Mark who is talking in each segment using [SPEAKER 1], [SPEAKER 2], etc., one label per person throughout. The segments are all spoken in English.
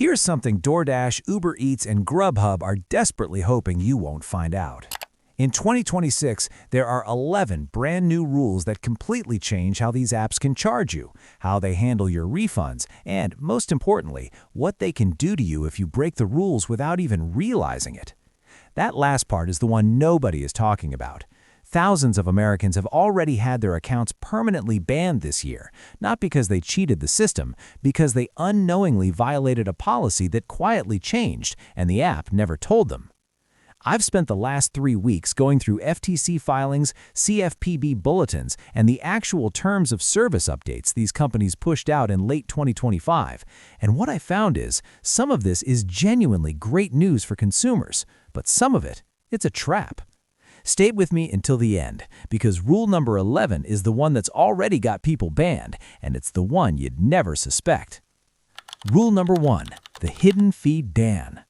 [SPEAKER 1] Here's something DoorDash, Uber Eats, and Grubhub are desperately hoping you won't find out. In 2026, there are 11 brand new rules that completely change how these apps can charge you, how they handle your refunds, and, most importantly, what they can do to you if you break the rules without even realizing it. That last part is the one nobody is talking about. Thousands of Americans have already had their accounts permanently banned this year, not because they cheated the system, because they unknowingly violated a policy that quietly changed and the app never told them. I've spent the last 3 weeks going through FTC filings, CFPB bulletins, and the actual terms of service updates these companies pushed out in late 2025, and what I found is some of this is genuinely great news for consumers, but some of it's a trap. Stay with me until the end, because rule number 11 is the one that's already got people banned, and it's the one you'd never suspect. Rule number 1, the hidden fee Dan.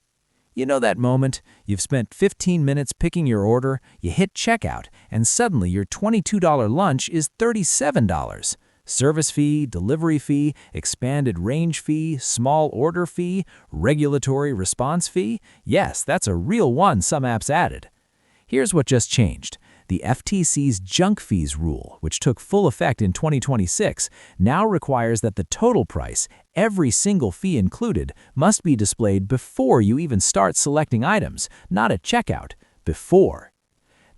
[SPEAKER 1] You know that moment? You've spent 15 minutes picking your order, you hit checkout, and suddenly your $22 lunch is $37. Service fee, delivery fee, expanded range fee, small order fee, regulatory response fee. Yes, that's a real one some apps added. Here's what just changed. The FTC's junk fees rule, which took full effect in 2026, now requires that the total price, every single fee included, must be displayed before you even start selecting items, not at checkout, before.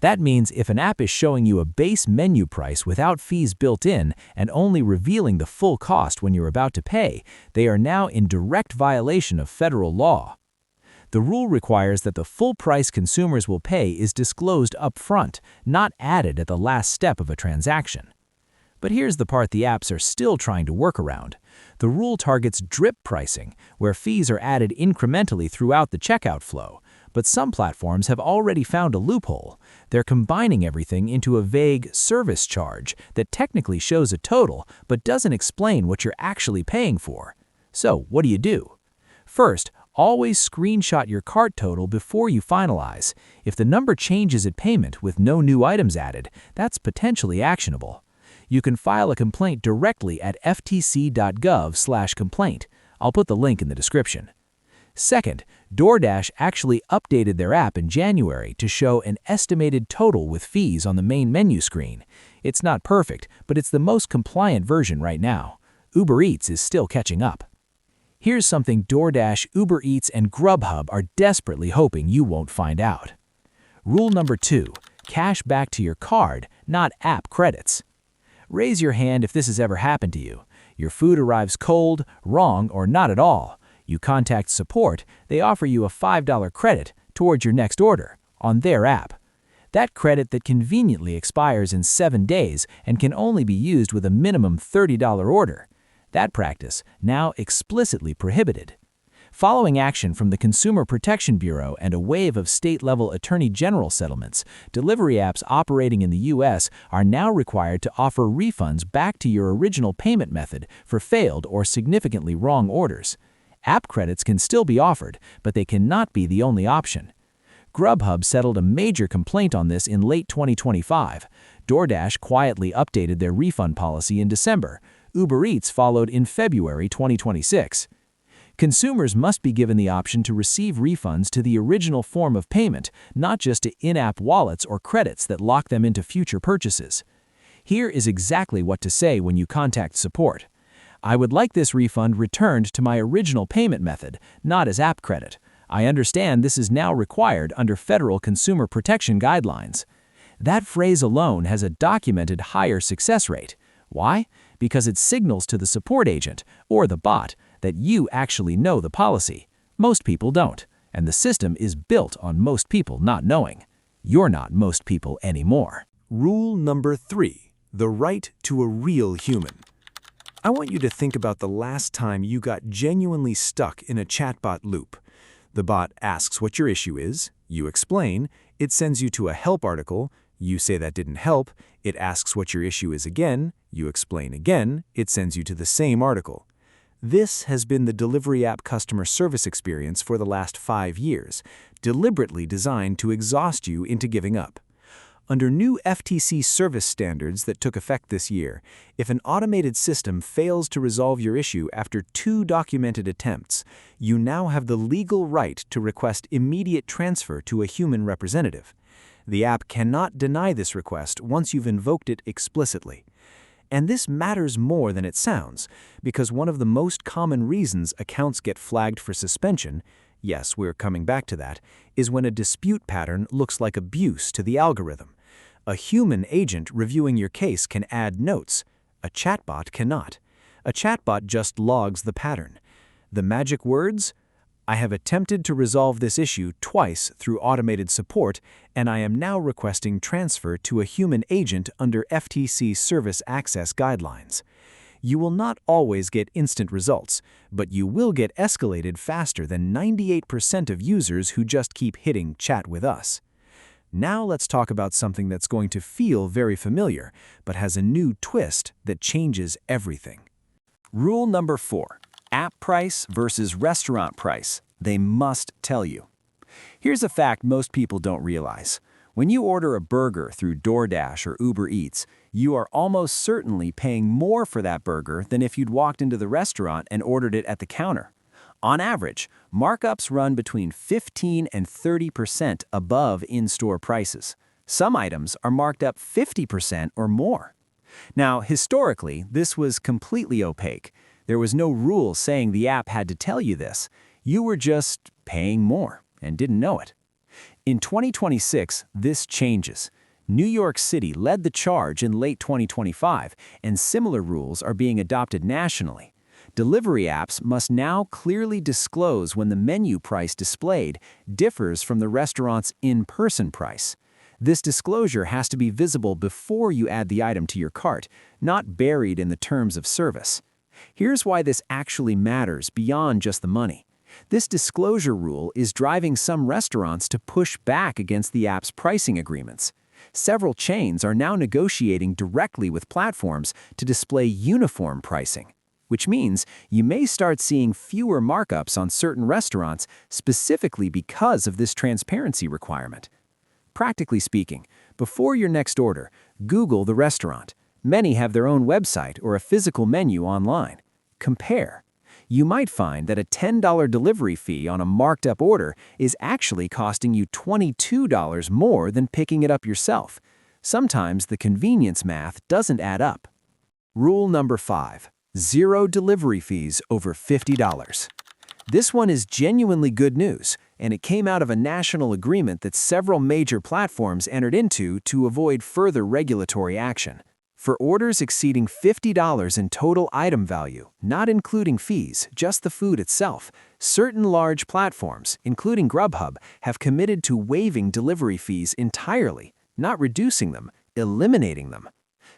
[SPEAKER 1] That means if an app is showing you a base menu price without fees built in and only revealing the full cost when you're about to pay, they are now in direct violation of federal law. The rule requires that the full price consumers will pay is disclosed up front, not added at the last step of a transaction. But here's the part the apps are still trying to work around. The rule targets drip pricing, where fees are added incrementally throughout the checkout flow. But some platforms have already found a loophole. They're combining everything into a vague service charge that technically shows a total but doesn't explain what you're actually paying for. So what do? First, always screenshot your cart total before you finalize. If the number changes at payment with no new items added, that's potentially actionable. You can file a complaint directly at ftc.gov/complaint. I'll put the link in the description. Second, DoorDash actually updated their app in January to show an estimated total with fees on the main menu screen. It's not perfect, but it's the most compliant version right now. Uber Eats is still catching up. Here's something DoorDash, Uber Eats, and Grubhub are desperately hoping you won't find out. Rule number 2, cash back to your card, not app credits. Raise your hand if this has ever happened to you. Your food arrives cold, wrong, or not at all. You contact support, they offer you a $5 credit towards your next order on their app. That credit that conveniently expires in 7 days and can only be used with a minimum $30 order. That practice, now explicitly prohibited. Following action from the Consumer Protection Bureau and a wave of state-level attorney general settlements, delivery apps operating in the U.S. are now required to offer refunds back to your original payment method for failed or significantly wrong orders. App credits can still be offered, but they cannot be the only option. Grubhub settled a major complaint on this in late 2025. DoorDash quietly updated their refund policy in December. Uber Eats followed in February 2026. Consumers must be given the option to receive refunds to the original form of payment, not just to in-app wallets or credits that lock them into future purchases. Here is exactly what to say when you contact support. I would like this refund returned to my original payment method, not as app credit. I understand this is now required under federal consumer protection guidelines. That phrase alone has a documented higher success rate. Why? Because it signals to the support agent, or the bot, that you actually know the policy. Most people don't, and the system is built on most people not knowing. You're not most people anymore.
[SPEAKER 2] Rule number 3, the right to a real human. I want you to think about the last time you got genuinely stuck in a chatbot loop. The bot asks what your issue is, you explain, it sends you to a help article, you say that didn't help, it asks what your issue is again, you explain again, it sends you to the same article. This has been the delivery app customer service experience for the last 5 years, deliberately designed to exhaust you into giving up. Under new FTC service standards that took effect this year, if an automated system fails to resolve your issue after 2 documented attempts, you now have the legal right to request immediate transfer to a human representative. The app cannot deny this request once you've invoked it explicitly. And this matters more than it sounds, because one of the most common reasons accounts get flagged for suspension, yes, we're coming back to that, is when a dispute pattern looks like abuse to the algorithm. A human agent reviewing your case can add notes. A chatbot cannot. A chatbot just logs the pattern. The magic words? I have attempted to resolve this issue twice through automated support, and I am now requesting transfer to a human agent under FTC Service Access Guidelines. You will not always get instant results, but you will get escalated faster than 98% of users who just keep hitting Chat with Us. Now let's talk about something that's going to feel very familiar, but has a new twist that changes everything.
[SPEAKER 1] Rule number 4. App price versus restaurant price. They must tell you. Here's a fact most people don't realize. When you order a burger through DoorDash or Uber Eats, you are almost certainly paying more for that burger than if you'd walked into the restaurant and ordered it at the counter. On average, markups run between 15 and 30% above in-store prices. Some items are marked up 50% or more. Now, historically, this was completely opaque. There was no rule saying the app had to tell you this. You were just paying more and didn't know it. In 2026, this changes. New York City led the charge in late 2025, and similar rules are being adopted nationally. Delivery apps must now clearly disclose when the menu price displayed differs from the restaurant's in-person price. This disclosure has to be visible before you add the item to your cart, not buried in the terms of service. Here's why this actually matters beyond just the money. This disclosure rule is driving some restaurants to push back against the app's pricing agreements. Several chains are now negotiating directly with platforms to display uniform pricing, which means you may start seeing fewer markups on certain restaurants specifically because of this transparency requirement. Practically speaking, before your next order, Google the restaurant. Many have their own website or a physical menu online. Compare. You might find that a $10 delivery fee on a marked-up order is actually costing you $22 more than picking it up yourself. Sometimes the convenience math doesn't add up. Rule number 5. Zero delivery fees over $50. This one is genuinely good news, and it came out of a national agreement that several major platforms entered into to avoid further regulatory action. For orders exceeding $50 in total item value, not including fees, just the food itself, certain large platforms, including Grubhub, have committed to waiving delivery fees entirely, not reducing them, eliminating them.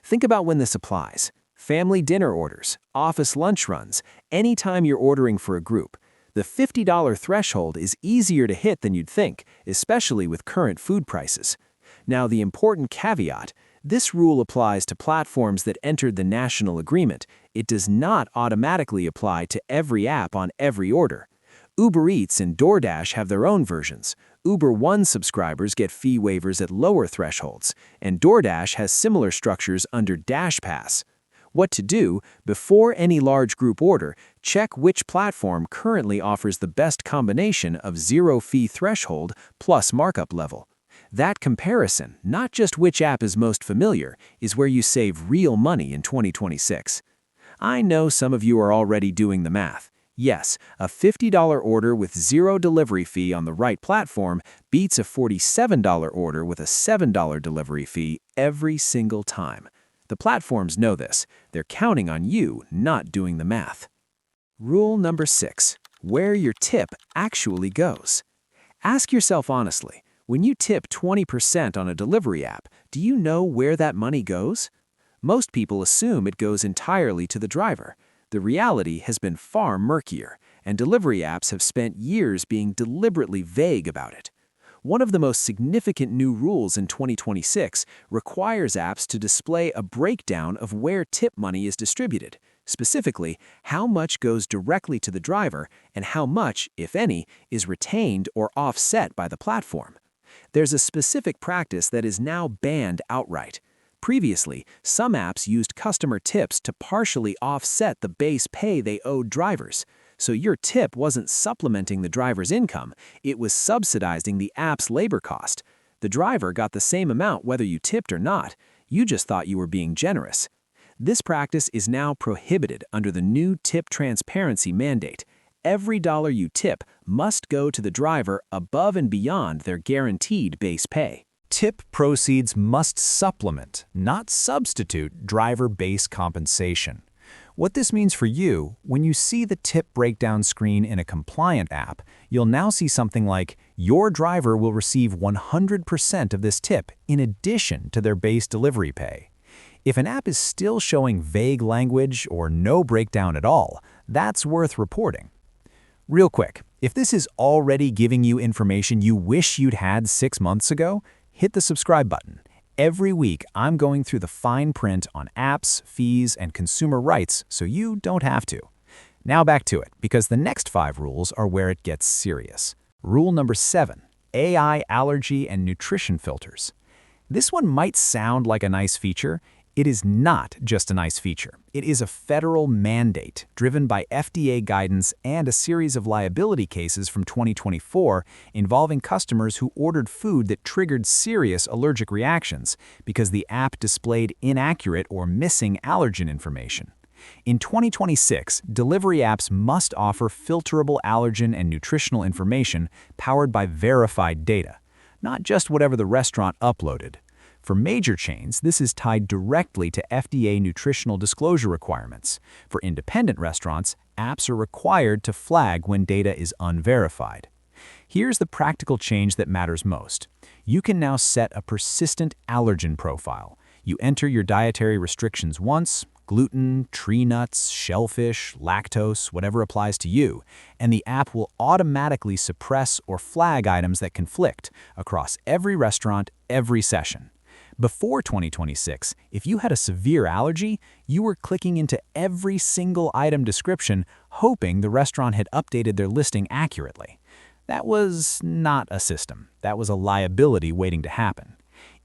[SPEAKER 1] Think about when this applies. Family dinner orders, office lunch runs, anytime you're ordering for a group. The $50 threshold is easier to hit than you'd think, especially with current food prices. Now, the important caveat: this rule applies to platforms that entered the national agreement. It does not automatically apply to every app on every order. Uber Eats and DoorDash have their own versions. Uber One subscribers get fee waivers at lower thresholds, and DoorDash has similar structures under Dash Pass. What to do: before any large group order, check which platform currently offers the best combination of zero fee threshold plus markup level. That comparison, not just which app is most familiar, is where you save real money in 2026. I know some of you are already doing the math. Yes, a $50 order with zero delivery fee on the right platform beats a $47 order with a $7 delivery fee every single time. The platforms know this. They're counting on you not doing the math. Rule number 6. Where your tip actually goes. Ask yourself honestly, when you tip 20% on a delivery app, do you know where that money goes? Most people assume it goes entirely to the driver. The reality has been far murkier, and delivery apps have spent years being deliberately vague about it. One of the most significant new rules in 2026 requires apps to display a breakdown of where tip money is distributed, specifically how much goes directly to the driver and how much, if any, is retained or offset by the platform.
[SPEAKER 2] There's a specific practice that is now banned outright. Previously, some apps used customer tips to partially offset the base pay they owed drivers. So your tip wasn't supplementing the driver's income, it was subsidizing the app's labor cost. The driver got the same amount whether you tipped or not. You just thought you were being generous. This practice is now prohibited under the new tip transparency mandate. Every dollar you tip must go to the driver above and beyond their guaranteed base pay.
[SPEAKER 1] Tip proceeds must supplement, not substitute, driver base compensation. What this means for you, when you see the tip breakdown screen in a compliant app, you'll now see something like, your driver will receive 100% of this tip in addition to their base delivery pay. If an app is still showing vague language or no breakdown at all, that's worth reporting. Real quick, if this is already giving you information you wish you'd had 6 months ago, hit the subscribe button. Every week, I'm going through the fine print on apps, fees, and consumer rights so you don't have to. Now back to it, because the next 5 rules are where it gets serious. Rule number 7, AI allergy and nutrition filters. This one might sound like a nice feature. It is not just a nice feature. It is a federal mandate driven by FDA guidance and a series of liability cases from 2024 involving customers who ordered food that triggered serious allergic reactions because the app displayed inaccurate or missing allergen information. In 2026, delivery apps must offer filterable allergen and nutritional information powered by verified data, not just whatever the restaurant uploaded. For major chains, this is tied directly to FDA nutritional disclosure requirements. For independent restaurants, apps are required to flag when data is unverified. Here's the practical change that matters most. You can now set a persistent allergen profile. You enter your dietary restrictions once, gluten, tree nuts, shellfish, lactose, whatever applies to you, and the app will automatically suppress or flag items that conflict across every restaurant, every session. Before 2026, if you had a severe allergy, you were clicking into every single item description, hoping the restaurant had updated their listing accurately. That was not a system. That was a liability waiting to happen.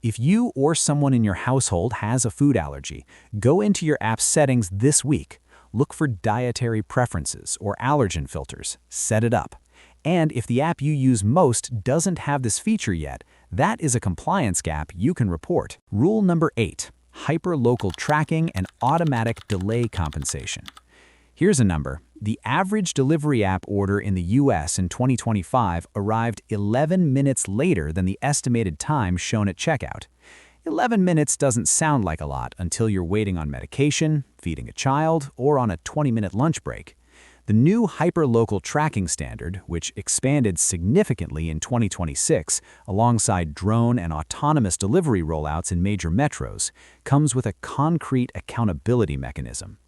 [SPEAKER 1] If you or someone in your household has a food allergy, go into your app's settings this week. Look for dietary preferences or allergen filters. Set it up. And if the app you use most doesn't have this feature yet, that is a compliance gap you can report. Rule number 8, hyperlocal tracking and automatic delay compensation. Here's a number. The average delivery app order in the US in 2025 arrived 11 minutes later than the estimated time shown at checkout. 11 minutes doesn't sound like a lot until you're waiting on medication, feeding a child, or on a 20-minute lunch break. The new hyperlocal tracking standard, which expanded significantly in 2026 alongside drone and autonomous delivery rollouts in major metros, comes with a concrete accountability mechanism.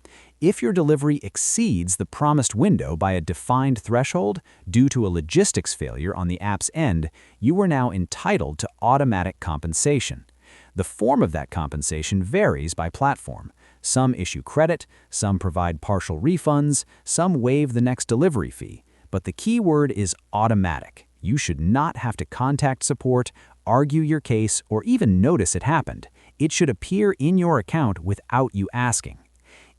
[SPEAKER 1] If your delivery exceeds the promised window by a defined threshold due to a logistics failure on the app's end, you are now entitled to automatic compensation. The form of that compensation varies by platform. Some issue credit, some provide partial refunds, some waive the next delivery fee. But the key word is automatic. You should not have to contact support, argue your case, or even notice it happened. It should appear in your account without you asking.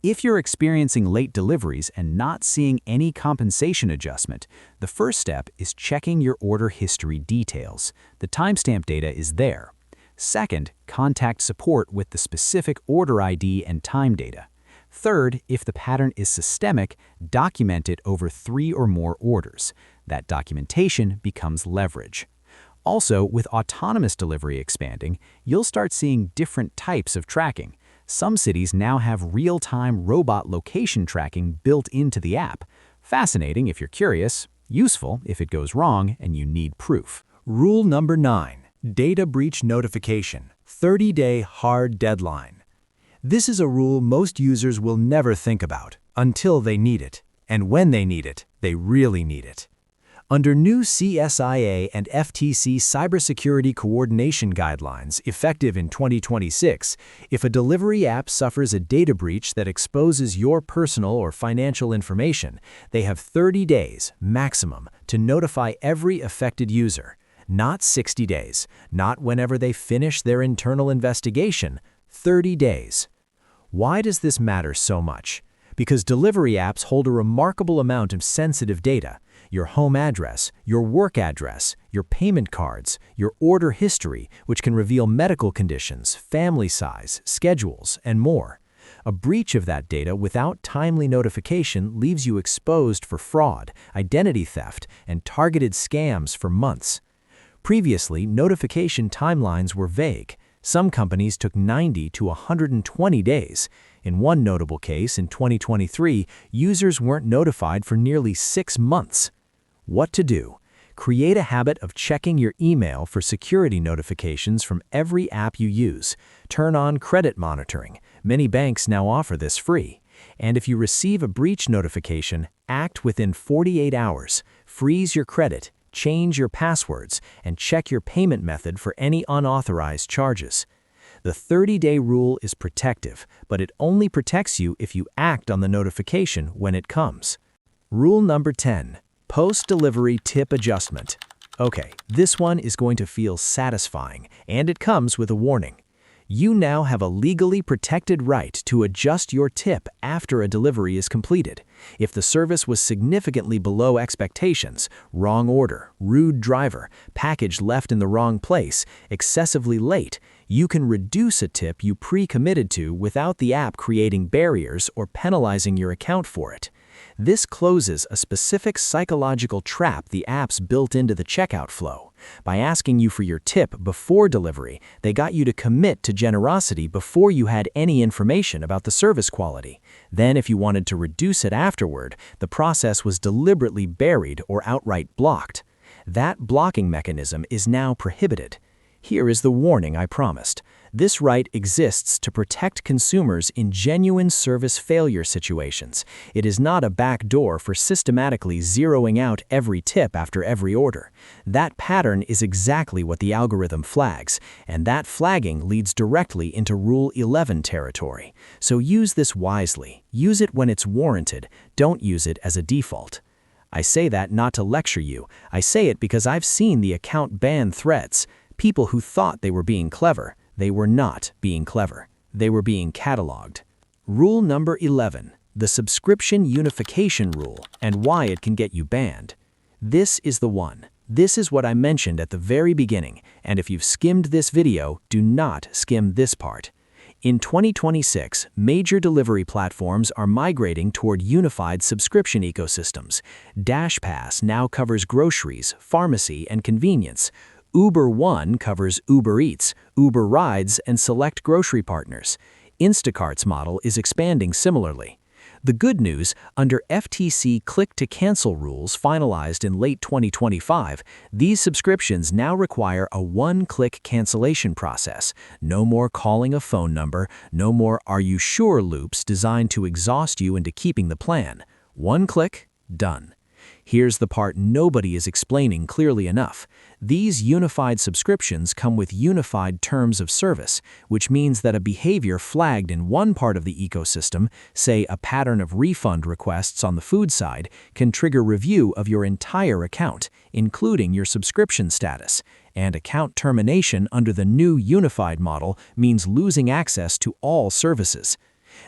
[SPEAKER 1] If you're experiencing late deliveries and not seeing any compensation adjustment, the first step is checking your order history details. The timestamp data is there. Second, contact support with the specific order ID and time data. Third, if the pattern is systemic, document it over 3 or more orders. That documentation becomes leverage. Also, with autonomous delivery expanding, you'll start seeing different types of tracking. Some cities now have real-time robot location tracking built into the app. Fascinating if you're curious, useful if it goes wrong and you need proof. Rule number 9. Data breach notification, 30-day hard deadline. This is a rule most users will never think about until they need it. And when they need it, they really need it. Under new CSIA and FTC cybersecurity coordination guidelines effective in 2026, if a delivery app suffers a data breach that exposes your personal or financial information, they have 30 days, maximum, to notify every affected user.
[SPEAKER 2] Not 60 days, not whenever they finish their internal investigation, 30 days. Why does this matter so much? Because delivery apps hold a remarkable amount of sensitive data: your home address, your work address, your payment cards, your order history, which can reveal medical conditions, family size, schedules, and more. A breach of that data without timely notification leaves you exposed for fraud, identity theft, and targeted scams for months. Previously, notification timelines were vague. Some companies took 90 to 120 days. In one notable case in 2023, users weren't notified for nearly 6 months. What to do? Create a habit of checking your email for security notifications from every app you use. Turn on credit monitoring. Many banks now offer this free. And if you receive a breach notification, act within 48 hours. Freeze your credit, change your passwords, and check your payment method for any unauthorized charges. The 30-day rule is protective, but it only protects you if you act on the notification when it comes. Rule number 10. Post-delivery tip adjustment. Okay, this one is going to feel satisfying, and it comes with a warning. You now have a legally protected right to adjust your tip after a delivery is completed. If the service was significantly below expectations, wrong order, rude driver, package left in the wrong place, excessively late, you can reduce a tip you pre-committed to without the app creating barriers or penalizing your account for it. This closes a specific psychological trap the apps built into the checkout flow. By asking you for your tip before delivery, they got you to commit to generosity before you had any information about the service quality. Then, if you wanted to reduce it afterward, the process was deliberately buried or outright blocked. That blocking mechanism is now prohibited. Here is the warning I promised. This right exists to protect consumers in genuine service failure situations. It is not a backdoor for systematically zeroing out every tip after every order. That pattern is exactly what the algorithm flags, and that flagging leads directly into Rule 11 territory. So use this wisely. Use it when it's warranted. Don't use it as a default. I say that not to lecture you. I say it because I've seen the account ban threads. People who thought they were being clever. They were not being clever. They were being cataloged. Rule number 11, the subscription unification rule and why it can get you banned. This is the one. This is what I mentioned at the very beginning, and if you've skimmed this video, do not skim this part. In 2026, major delivery platforms are migrating toward unified subscription ecosystems. DashPass now covers groceries, pharmacy, and convenience. Uber One covers Uber Eats, Uber Rides, and select grocery partners. Instacart's model is expanding similarly. The good news, under FTC click-to-cancel rules finalized in late 2025, these subscriptions now require a one-click cancellation process. No more calling a phone number, no more "are you sure" loops designed to exhaust you into keeping the plan. One click, done. Here's the part nobody is explaining clearly enough. These unified subscriptions come with unified terms of service, which means that a behavior flagged in one part of the ecosystem, say a pattern of refund requests on the food side, can trigger review of your entire account, including your subscription status. And account termination under the new unified model means losing access to all services.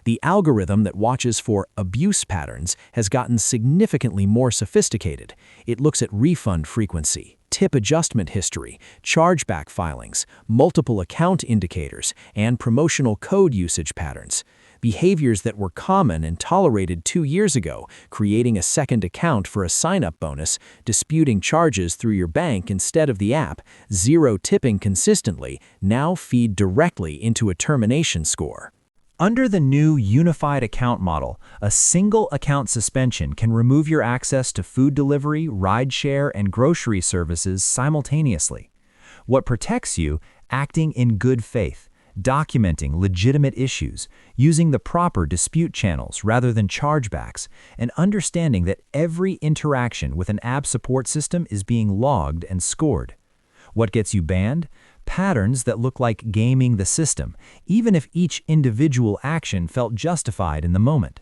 [SPEAKER 2] The algorithm that watches for abuse patterns has gotten significantly more sophisticated. It looks at refund frequency, tip adjustment history, chargeback filings, multiple account indicators, and promotional code usage patterns. Behaviors that were common and tolerated 2 years ago, creating a second account for a sign-up bonus, disputing charges through your bank instead of the app, zero tipping consistently, now feed directly into a termination score.
[SPEAKER 1] Under the new unified account model, a single account suspension can remove your access to food delivery, rideshare, and grocery services simultaneously. What protects you? Acting in good faith, documenting legitimate issues, using the proper dispute channels rather than chargebacks, and understanding that every interaction with an app support system is being logged and scored. What gets you banned? Patterns that look like gaming the system, even if each individual action felt justified in the moment.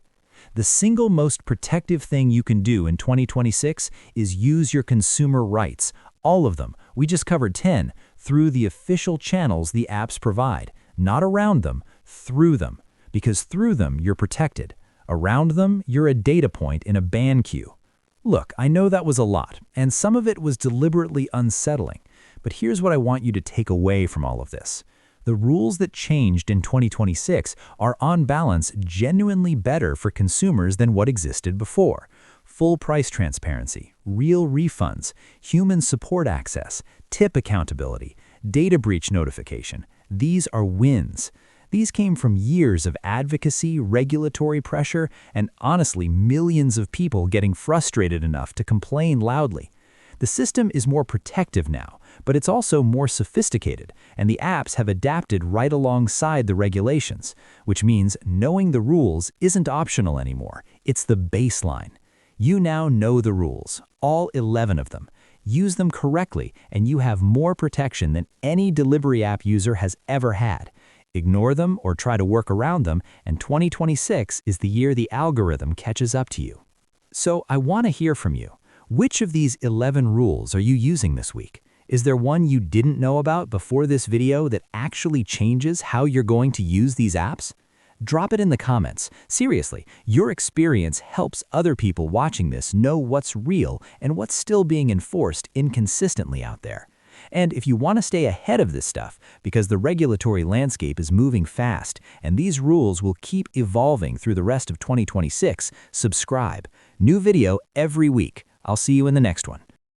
[SPEAKER 1] The single most protective thing you can do in 2026 is use your consumer rights, all of them, We just covered 10 through the official channels the apps provide, not around them, through them. Because through them, you're protected. Around them, you're a data point in a ban queue. Look, I know that was a lot, and some of it was deliberately unsettling, but here's what I want you to take away from all of this. The rules that changed in 2026 are on balance genuinely better for consumers than what existed before. Full price transparency, real refunds, human support access, tip accountability, data breach notification. These are wins. These came from years of advocacy, regulatory pressure, and honestly, millions of people getting frustrated enough to complain loudly. The system is more protective now, but it's also more sophisticated, and the apps have adapted right alongside the regulations, which means knowing the rules isn't optional anymore. It's the baseline. You now know the rules, all 11 of them. Use them correctly, and you have more protection than any delivery app user has ever had. Ignore them or try to work around them, and 2026 is the year the algorithm catches up to you. So I want to hear from you. Which of these 11 rules are you using this week? Is there one you didn't know about before this video that actually changes how you're going to use these apps? Drop it in the comments. Seriously, your experience helps other people watching this know what's real and what's still being enforced inconsistently out there. And if you want to stay ahead of this stuff, because the regulatory landscape is moving fast and these rules will keep evolving through the rest of 2026, subscribe. New video every week. I'll see you in the next one.